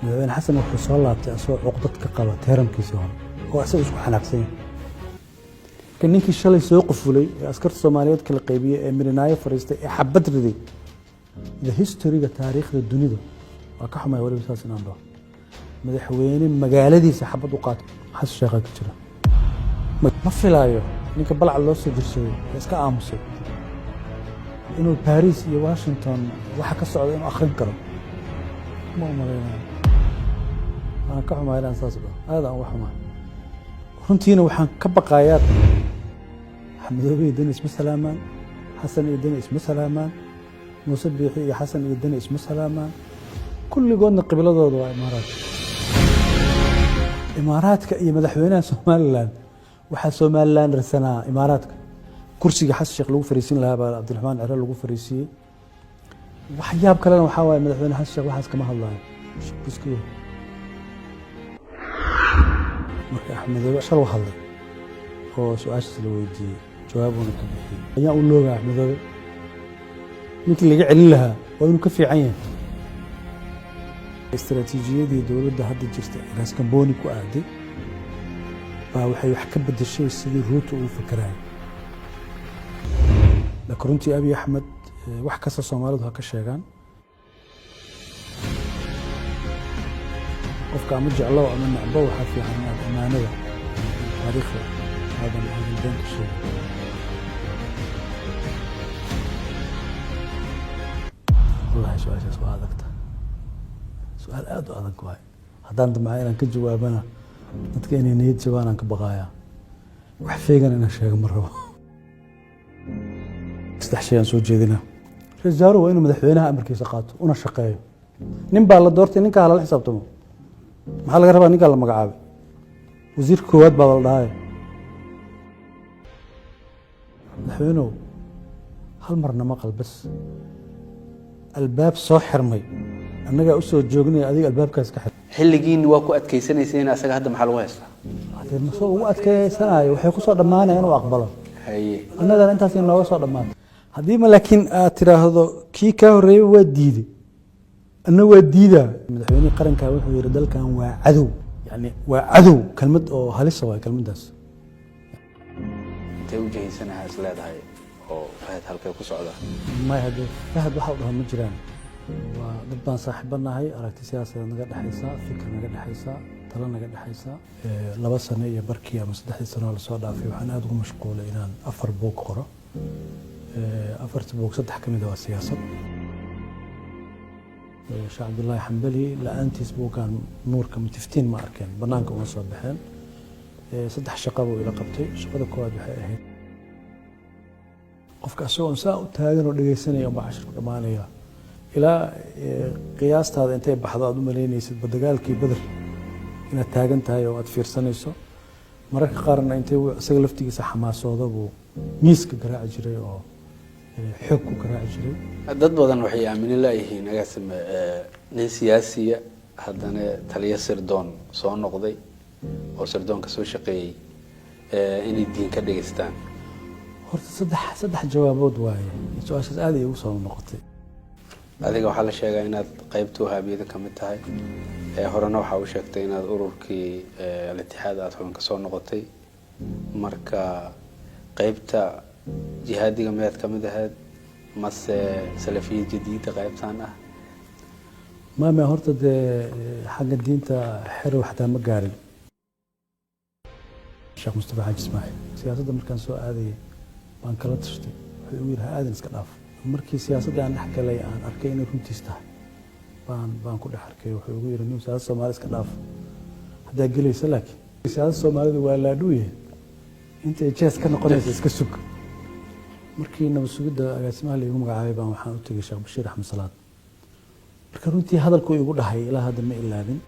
madaxweyne xasan wuxuu soo laabtay asoo cuqdad ka qaba teeramkiisii hore oo asaga isku xanaaqsan yahay kan ninkii shalay soo qufulay ee askarta Soomaaliyeed kala qaybiyay ee mirinaayo fariistay ee xabad riday the history-ga taariikhda dunida waa ka xumay waliba saas inaan dhaho madaxweyne magaaladiisa xabad u qaatay xas sheekha ka jira ma filaayo ninka balcad loo soo dirsaday iska aamusay inuu Paris iyo Washington waxa ka socda inuu akhrin karo ما أمرنا أنا كحما إلى أساس هذا هو حما هنتينا وحن كبقايات حمدوبي يدني اسمه سلامان حسن يدني اسمه سلامان مصبيحي حسن يدني اسمه سلامان كل قلنا قبل ضوء إمارات إماراتك أي مدحونا سومالان وحا سومالان رسنا إماراتك كرسي حس شيخ لو فريسين لها عبد الرحمن عرال لو فريسي waxyaab kalena waxa waaye madaxweyne xasan sheekh waxaas kama hadlaayo biskiyo marka axmed shal wax hadlay oo su'aashiisa la weydiiyey jawaabuna ka bixiyay ayaa u looga axmed ninkii laga celin lahaa waa inuu ka fiican yahay istiraatiijiyadii dowladda hadda jirta raas kambooni ku aaday baa waxay wax ka bedeshay sidii ruuta uu fikirayay la koruntii Abiy Ahmed wax kasta Soomaalidu ha ka sheegaan qofka ama jeclo ama nacbo waxa fiican inaad amaanada taariikhda hada been ku sheego wallahi su'aashaas waa adagta su'aal aad u adag waay haddaan damcay inaan ka jawaabana dadka inay niyad jabaan aan ka baqaaya wax feegan inaan sheego ma rabo saddex shay aan soo jeedinaa رجاله وينه مدحوينها أمريكي سقاطه ونشقيه نبى على دورتي نكا على الحساب تمو محل غربا نكا على مقعابي وزير كواد بالله هاي مدحوينه هالمرة ما قال بس الباب صاحر مي أنا جا أسوي جوجني هذيك الباب كاس كحل حلقين واكو أتكيسني سنة أساق هذا محل واسع هذا المسوق وأتكيسنا وحيكون صار دمانة أنا وأقبله هي أنا ده أنت سين لو صار دمانة haddii ma laakiin aad tiraahdo kii ka horeeyay waa diiday anna waa diidaa madaxweynaha qaranka wuxuu yiri dalkan waa cadow yani waa cadow kalmad oo halis ah kalmadaas intee u jeeysanaha isleedahay oo fahad halkay ku socda ma hadda fahad waxa uu dhahay ma jiraan waa dad baan saaxiibanahay aragti siyaasadeed naga dhaxaysa fikir naga dhaxaysa talo naga dhaxaysa 2 sano iyo barkii ama 3 sano la soo dhaafay waxaan aad ugu mashquulay inaan 4 buug qoro أفرت بوك صدح كمية والسياسة شيخ عبد الله حنبلي لأنتي سبوكان نور كم تفتين ما أركان بنانك ونصب بحال صدح شقابه إلى قبتي شقده كواد بحاله قف كأسوء نساء تاجر ودقي سنة يوم 10 كمانية إلى قياس هذا انتهى بحضاد مليني سد بدقال كي بدر إن التاجن تاي وأتفير سنة يسو مرة قارن انتهى سجلفتي حماس وضبو ميسك قراء جري أو حكو قراء جري dad badan waxay aamin leeyihiin agaasим nin siyaasiya hadana taliye sirdoon soo noqday oo sirdoonka soo shaqeeyay inay diin ka dhigistaan horta saddex jawaabood waaye su'aashaas aad ay ugu soo noqotay adiga waxa la sheegay inaad qaybtu haabiyada ka mid tahay horena waxa uu sheegtay inaad ururkii al-ittixaad aad xubin ka soo noqotay marka qaybta jihaadiga meed ka mid ahayd mase salafiyad jadiida qaybtaan ah ما horta de xagga diinta xir waxta ma gaarin Sheekh Mustafa Xaaji Ismaaciil siyaasadda markaan soo aaday baan kala tashtay wuxuu igu yiri aadan iska dhaaf markii siyaasadda aan dhex galay aan arkay inay runtiis tahay baan ku dhex arkay wuxuu igu yiri nin siyaasadda Soomaali iska dhaaf hadaa galaysa laakiin siyaasadda Soomaalida waa la dhuuye inta jees ka noqonaysa iska sug markii nabad sugidda agaasimaha la igu magacaabay baan waxaan u tagay Sheekh Bashiir Axmed Salaad marka runtii hadalku igu dhahay ilaa hadda ma ilaabin